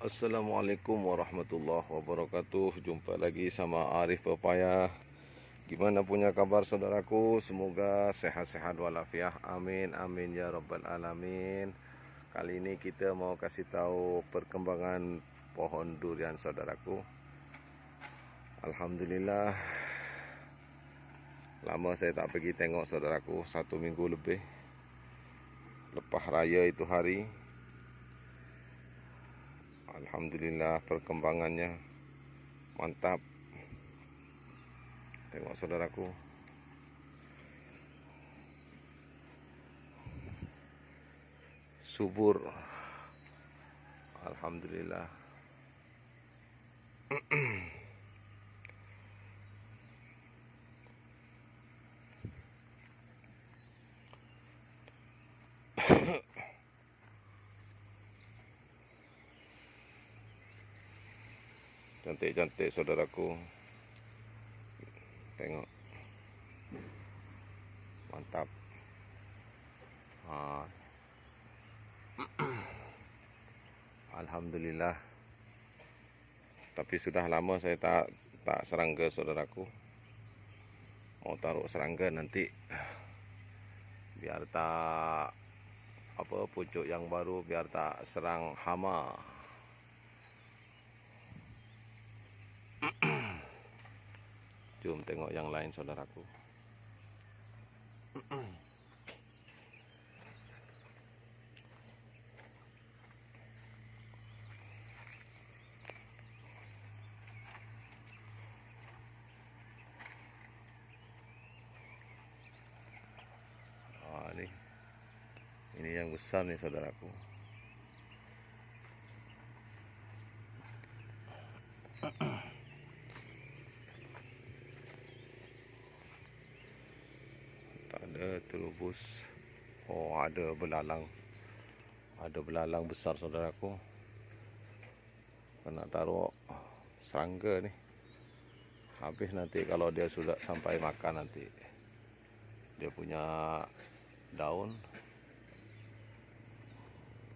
Assalamualaikum warahmatullahi wabarakatuh. Jumpa lagi sama Arif Pepaya. Gimana punya kabar saudaraku? Semoga sehat-sehat walafiat. Amin amin ya rabbal alamin. Kali ini kita mau kasih tahu perkembangan pohon durian saudaraku. Alhamdulillah, lama saya tak pergi tengok saudaraku, 1 minggu lebih lepas raya itu hari. Alhamdulillah perkembangannya mantap. Tengok saudaraku, subur. Alhamdulillah. Cantik-cantik saudaraku. Tengok, mantap. Alhamdulillah. Tapi sudah lama saya tak serangga saudaraku. Mau taruh serangga nanti, biar tak pucuk yang baru, biar tak serang hama. Jom tengok yang lain saudaraku. Ini yang besar nih saudaraku. Tak ada terubus. Oh, ada belalang. Ada belalang besar saudaraku. Kena taruh serangga nih. Habis nanti kalau dia sudah sampai makan, nanti dia punya daun,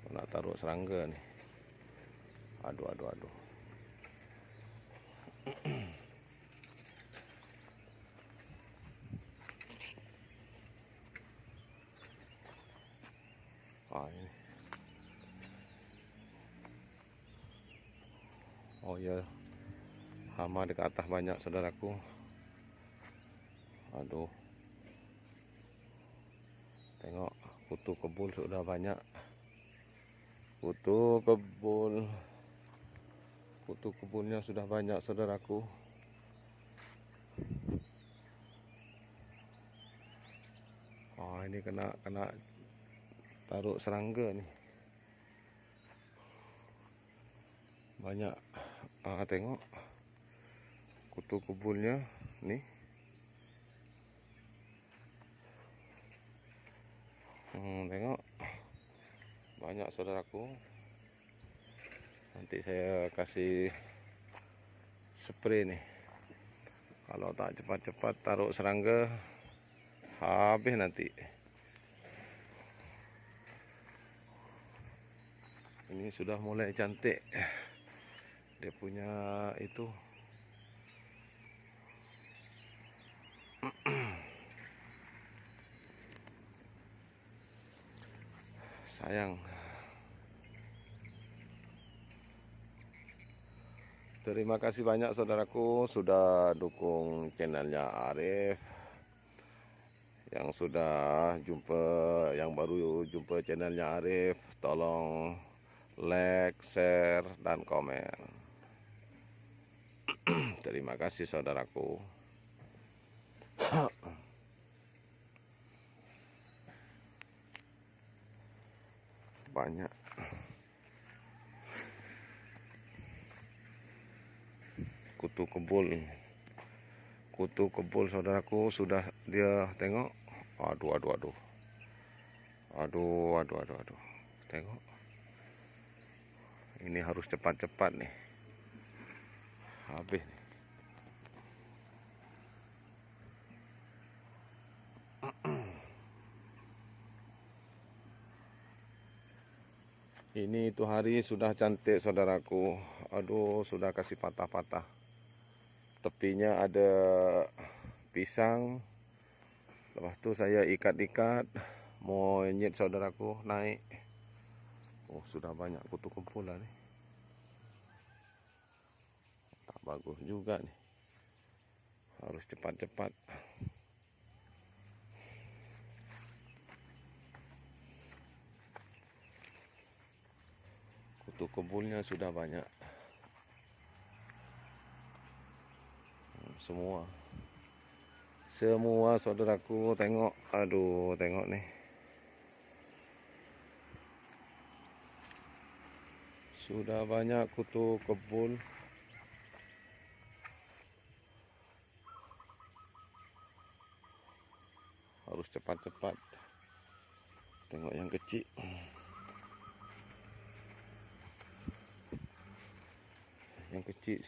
kena taruh serangga nih. Aduh. Ini. Oh ya, hama di atas banyak saudaraku. Aduh. Tengok, kutu kebul sudah banyak. Kutu kebulnya sudah banyak saudaraku. Oh, ini kena taruh serangga nih. Banyak. Tengok kutu kebulnya nih. Tengok, banyak saudaraku. Nanti saya kasih spray nih. Kalau tak cepat-cepat taruh serangga, habis nanti. Ini sudah mulai cantik. Dia punya itu. Sayang. Terima kasih banyak saudaraku sudah dukung channelnya Arif. Yang sudah jumpa, yang baru jumpa channelnya Arif, tolong like, share, dan komen. Terima kasih saudaraku. Banyak. Kutu kebul saudaraku sudah dia, tengok. Aduh. Tengok. Ini harus cepat-cepat nih. Habis nih. Ini itu hari sudah cantik saudaraku. Aduh, sudah kasih patah-patah. Tepinya ada pisang. Lepas tu saya ikat-ikat. Monyet saudaraku naik. Oh, sudah banyak kutu kumpulan nih. Tak bagus juga nih. Harus cepat-cepat. Kutu kebulnya sudah banyak. Semua saudaraku, tengok. Aduh, tengok nih. Sudah banyak kutu kebul. Harus cepat-cepat. Tengok yang kecil. Yang kecil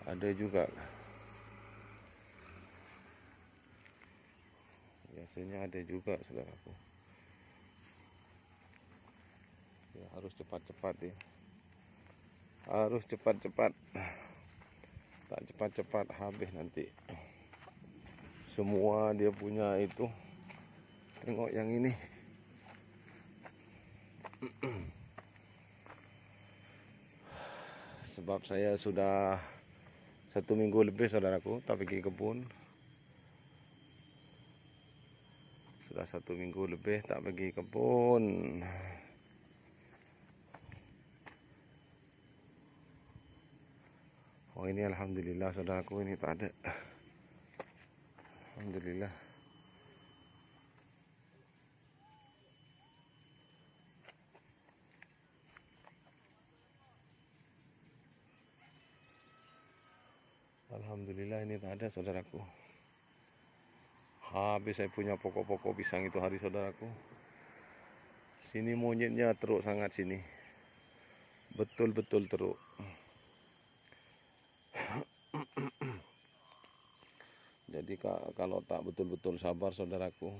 ada juga. Biasanya ada juga saudaraku. Ya, harus cepat-cepat ya. Harus cepat-cepat. Tak cepat-cepat habis nanti. Semua dia punya itu. Tengok yang ini. Sebab saya sudah 1 minggu lebih saudaraku tak pergi kebun. Sudah 1 minggu lebih tak pergi kebun. Oh, ini alhamdulillah saudaraku, ini tak ada. Alhamdulillah. Alhamdulillah ini tak ada saudaraku. Habis saya punya pokok-pokok pisang itu hari saudaraku. Sini monyetnya teruk sangat sini. Betul-betul teruk. Jadi kalau tak betul-betul sabar saudaraku,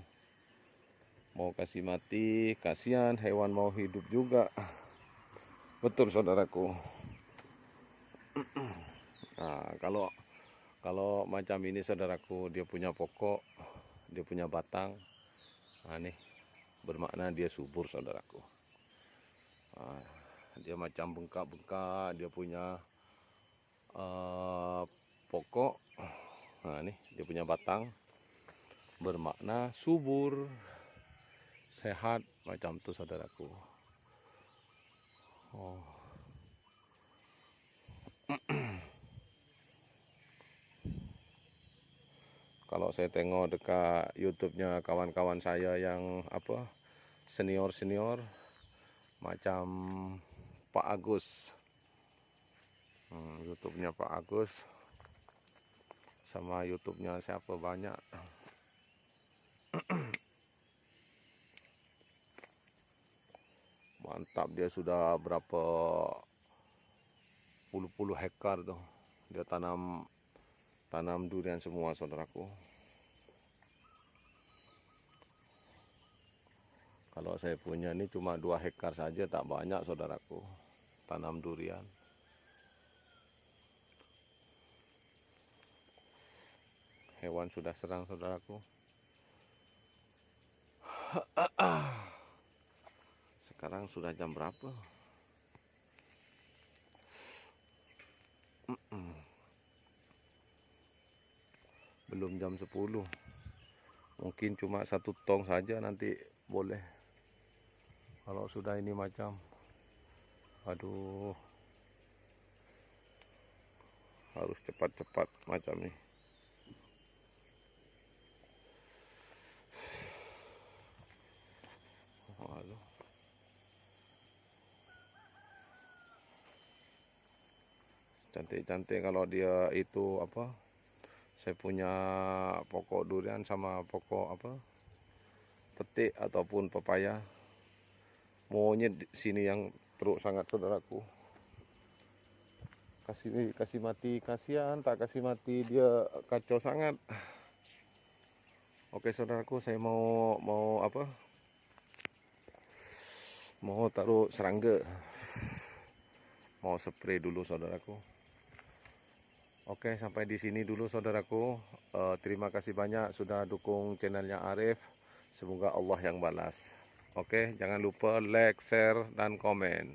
mau kasih mati, kasihan hewan mau hidup juga. Betul saudaraku. Nah, kalau macam ini saudaraku, dia punya pokok, dia punya batang. Nah, nih bermakna dia subur saudaraku. Nah, dia macam bengkak-bengkak, dia punya pokok. Nah, nih dia punya batang, bermakna subur, sehat, macam tu saudaraku. Oh. Kalau saya tengok dekat YouTube-nya kawan-kawan saya yang senior-senior macam Pak Agus. YouTube-nya Pak Agus sama YouTube-nya siapa banyak. Mantap, dia sudah berapa puluh-puluh hektar tuh. Dia tanam durian semua saudaraku. Kalau saya punya ini cuma 2 hektar saja, tak banyak saudaraku. Tanam durian. Hewan sudah serang saudaraku. Sekarang sudah jam berapa? Belum jam 10. Mungkin cuma 1 tong saja nanti boleh. Kalau sudah ini macam, aduh, harus cepat-cepat macam ini. Aduh. Cantik-cantik kalau dia itu saya punya pokok durian sama pokok petik ataupun pepaya. Monyet di sini yang teruk sangat saudaraku. Kasih mati, kasihan, tak kasih mati dia kacau sangat. Oke saudaraku, saya mau Mau taruh serangga. Mau spray dulu saudaraku. Oke, sampai di sini dulu saudaraku. Terima kasih banyak sudah dukung channelnya Arif. Semoga Allah yang balas. Oke, jangan lupa like, share, dan komen.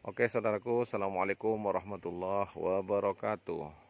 Oke saudaraku, assalamualaikum warahmatullahi wabarakatuh.